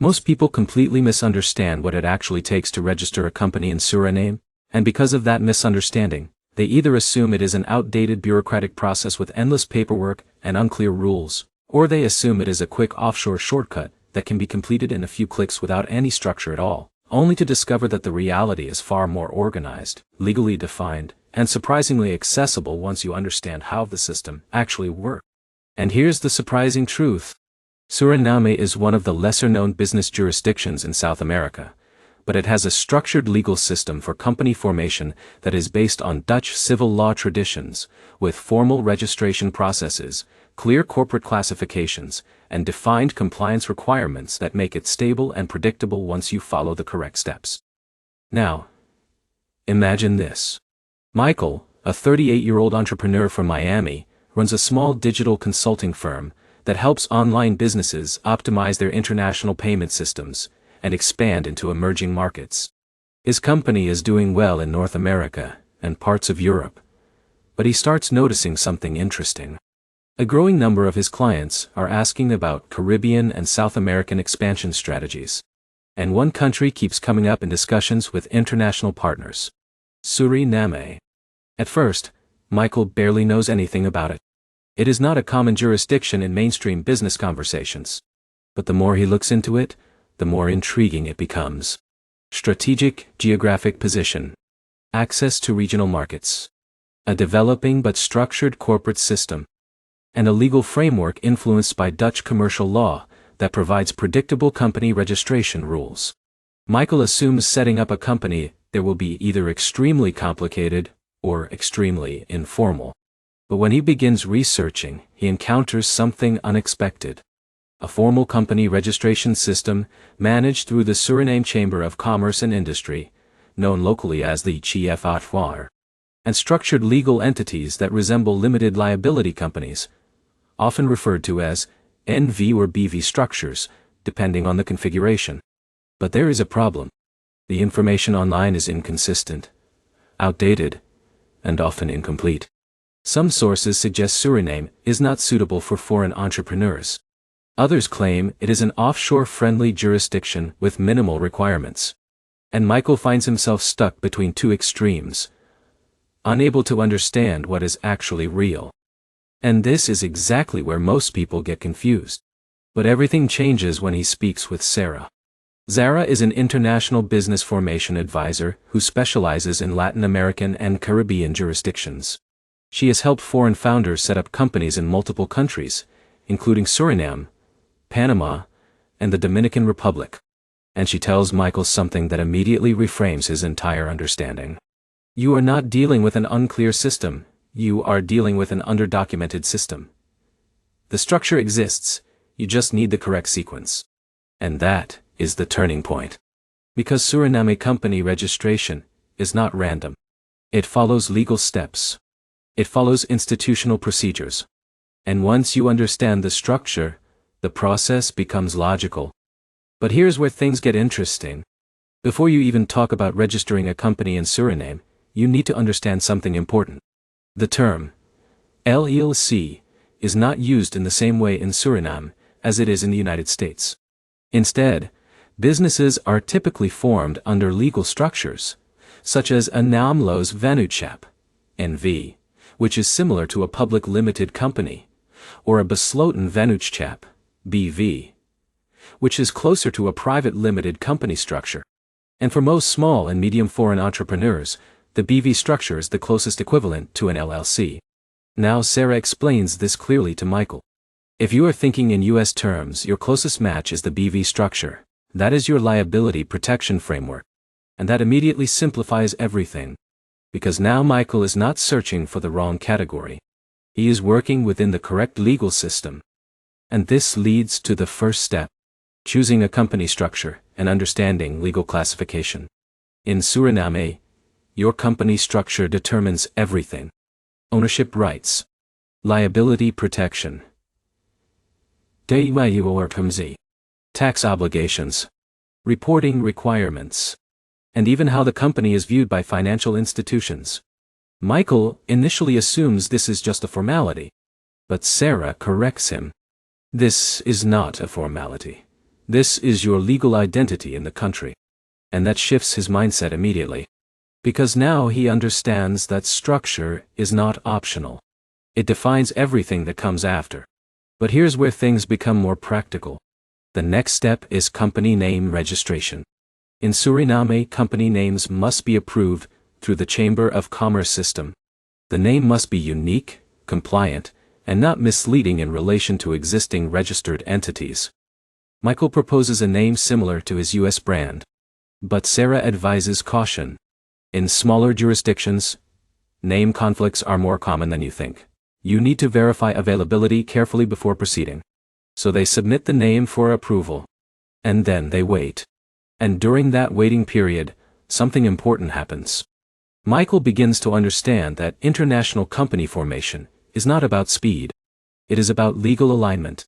Most people completely misunderstand what it actually takes to register a company in Suriname, and because of that misunderstanding, they either assume it is an outdated bureaucratic process with endless paperwork and unclear rules, or they assume it is a quick offshore shortcut that can be completed in a few clicks without any structure at all, only to discover that the reality is far more organized, legally defined, and surprisingly accessible once you understand how the system actually works. And here's the surprising truth. Suriname is one of the lesser-known business jurisdictions in South America, but it has a structured legal system for company formation that is based on Dutch civil law traditions, with formal registration processes, clear corporate classifications, and defined compliance requirements that make it stable and predictable once you follow the correct steps. Now, imagine this. Michael, a 38-year-old entrepreneur from Miami, runs a small digital consulting firm that helps online businesses optimize their international payment systems and expand into emerging markets. His company is doing well in North America and parts of Europe, but he starts noticing something interesting. A growing number of his clients are asking about Caribbean and South American expansion strategies, and one country keeps coming up in discussions with international partners: Suriname. At first, Michael barely knows anything about it. It is not a common jurisdiction in mainstream business conversations. But the more he looks into it, the more intriguing it becomes. Strategic geographic position. Access to regional markets. A developing but structured corporate system. And a legal framework influenced by Dutch commercial law that provides predictable company registration rules. Michael assumes setting up a company there will be either extremely complicated or extremely informal. But when he begins researching, he encounters something unexpected. A formal company registration system managed through the Suriname Chamber of Commerce and Industry, known locally as the CFATWAR, and structured legal entities that resemble limited liability companies, often referred to as NV or BV structures, depending on the configuration. But there is a problem. The information online is inconsistent, outdated, and often incomplete. Some sources suggest Suriname is not suitable for foreign entrepreneurs. Others claim it is an offshore-friendly jurisdiction with minimal requirements. And Michael finds himself stuck between two extremes, unable to understand what is actually real. And this is exactly where most people get confused. But everything changes when he speaks with Sarah. Zara is an international business formation advisor who specializes in Latin American and Caribbean jurisdictions. She has helped foreign founders set up companies in multiple countries, including Suriname, Panama, and the Dominican Republic. And she tells Michael something that immediately reframes his entire understanding. You are not dealing with an unclear system, you are dealing with an underdocumented system. The structure exists, you just need the correct sequence. And that is the turning point. Because Suriname company registration is not random. It follows legal steps. It follows institutional procedures. And once you understand the structure, the process becomes logical. But here's where things get interesting. Before you even talk about registering a company in Suriname, you need to understand something important. The term LLC is not used in the same way in Suriname as it is in the United States. Instead, businesses are typically formed under legal structures, such as a Naamloos Vennootschap, NV, which is similar to a public limited company, or a Besloten Vennootschap, BV, which is closer to a private limited company structure. And for most small and medium foreign entrepreneurs, the BV structure is the closest equivalent to an LLC. Now Sarah explains this clearly to Michael. If you are thinking in US terms, your closest match is the BV structure. That is your liability protection framework. And that immediately simplifies everything. Because now Michael is not searching for the wrong category. He is working within the correct legal system. And this leads to the first step: choosing a company structure and understanding legal classification. In Suriname, your company structure determines everything: ownership rights, liability protection, tax obligations, reporting requirements, and even how the company is viewed by financial institutions. Michael initially assumes this is just a formality, but Sarah corrects him. This is not a formality. This is your legal identity in the country. And that shifts his mindset immediately. Because now he understands that structure is not optional. It defines everything that comes after. But here's where things become more practical. The next step is company name registration. In Suriname, company names must be approved through the Chamber of Commerce system. The name must be unique, compliant, and not misleading in relation to existing registered entities. Michael proposes a name similar to his US brand. But Sarah advises caution. In smaller jurisdictions, name conflicts are more common than you think. You need to verify availability carefully before proceeding. So they submit the name for approval. And then they wait. And during that waiting period, something important happens. Michael begins to understand that international company formation is not about speed. It is about legal alignment.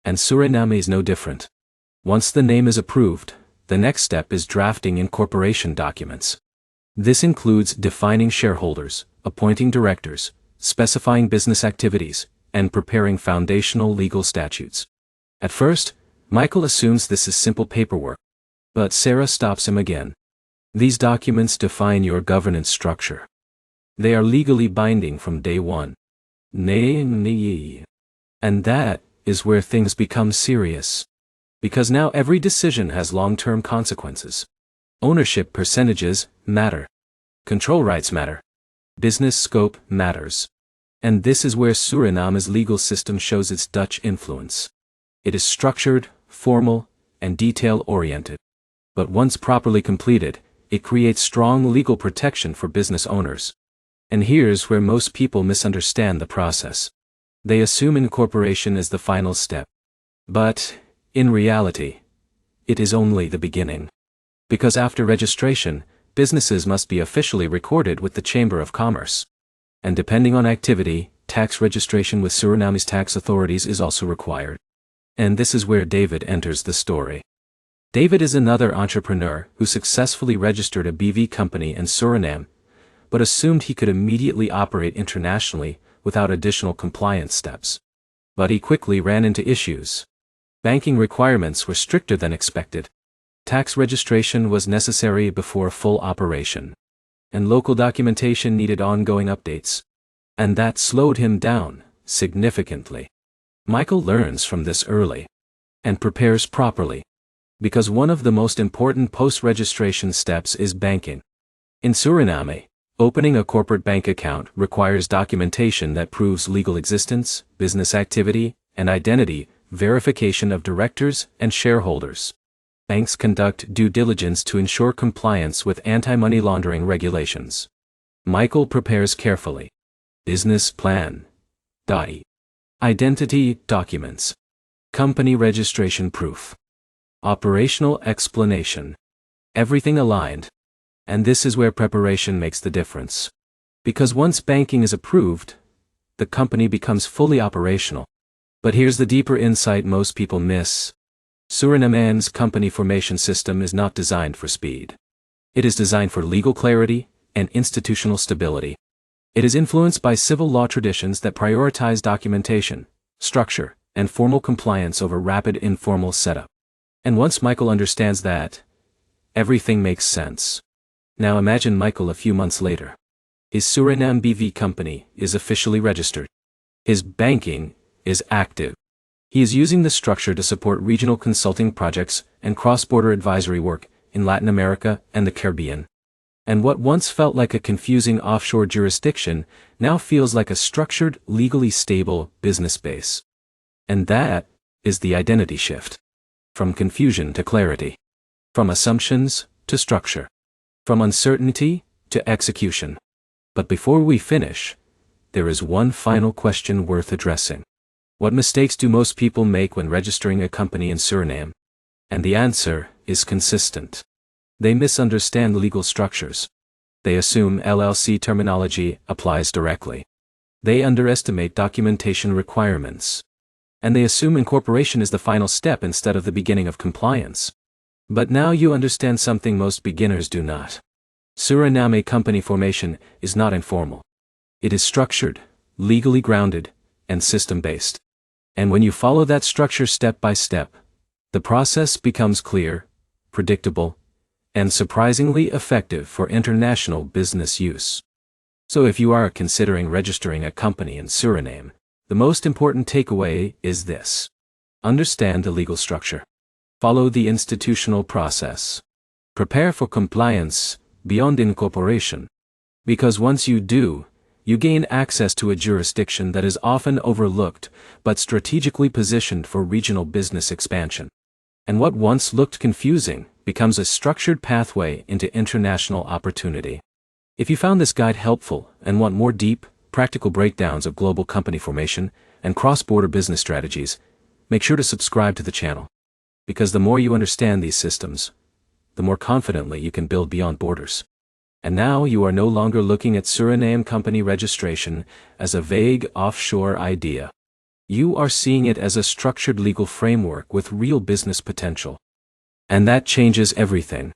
And Suriname is no different. Once the name is approved, the next step is drafting incorporation documents. This includes defining shareholders, appointing directors, specifying business activities, and preparing foundational legal statutes. At first, Michael assumes this is simple paperwork. But Sarah stops him again. These documents define your governance structure. They are legally binding from day one. And that is where things become serious. Because now every decision has long-term consequences. Ownership percentages matter. Control rights matter. Business scope matters. And this is where Suriname's legal system shows its Dutch influence. It is structured, formal, and detail-oriented. But once properly completed, it creates strong legal protection for business owners. And here's where most people misunderstand the process. They assume incorporation is the final step. But, in reality, it is only the beginning. Because after registration, businesses must be officially recorded with the Chamber of Commerce. And depending on activity, tax registration with Suriname's tax authorities is also required. And this is where David enters the story. David is another entrepreneur who successfully registered a BV company in Suriname, but assumed he could immediately operate internationally without additional compliance steps. But he quickly ran into issues. Banking requirements were stricter than expected. Tax registration was necessary before full operation. And local documentation needed ongoing updates. And that slowed him down significantly. Michael learns from this early and prepares properly. Because one of the most important post-registration steps is banking. In Suriname, opening a corporate bank account requires documentation that proves legal existence, business activity, and identity, verification of directors and shareholders. Banks conduct due diligence to ensure compliance with anti-money laundering regulations. Michael prepares carefully. Business plan. Identity documents. Company registration proof. Operational explanation. Everything aligned. And this is where preparation makes the difference. Because once banking is approved, the company becomes fully operational. But here's the deeper insight most people miss. Suriname's company formation system is not designed for speed. It is designed for legal clarity and institutional stability. It is influenced by civil law traditions that prioritize documentation, structure, and formal compliance over rapid informal setup. And once Michael understands that, everything makes sense. Now imagine Michael a few months later. His Suriname BV company is officially registered. His banking is active. He is using the structure to support regional consulting projects and cross-border advisory work in Latin America and the Caribbean. And what once felt like a confusing offshore jurisdiction now feels like a structured, legally stable business base. And that is the identity shift. From confusion to clarity. From assumptions to structure. From uncertainty to execution. But before we finish, there is one final question worth addressing. What mistakes do most people make when registering a company in Suriname? And the answer is consistent. They misunderstand legal structures. They assume LLC terminology applies directly. They underestimate documentation requirements. And they assume incorporation is the final step instead of the beginning of compliance. But now you understand something most beginners do not. Suriname company formation is not informal. It is structured, legally grounded, and system-based. And when you follow that structure step by step, The process becomes clear, predictable, and surprisingly effective for international business use. So if you are considering registering a company in Suriname, the most important takeaway is this. Understand the legal structure. Follow the institutional process. Prepare for compliance beyond incorporation. Because once you do, you gain access to a jurisdiction that is often overlooked but strategically positioned for regional business expansion. And what once looked confusing becomes a structured pathway into international opportunity. If you found this guide helpful and want more deep, practical breakdowns of global company formation and cross-border business strategies, make sure to subscribe to the channel. Because the more you understand these systems, the more confidently you can build beyond borders. And now you are no longer looking at Suriname company registration as a vague offshore idea. You are seeing it as a structured legal framework with real business potential. And that changes everything.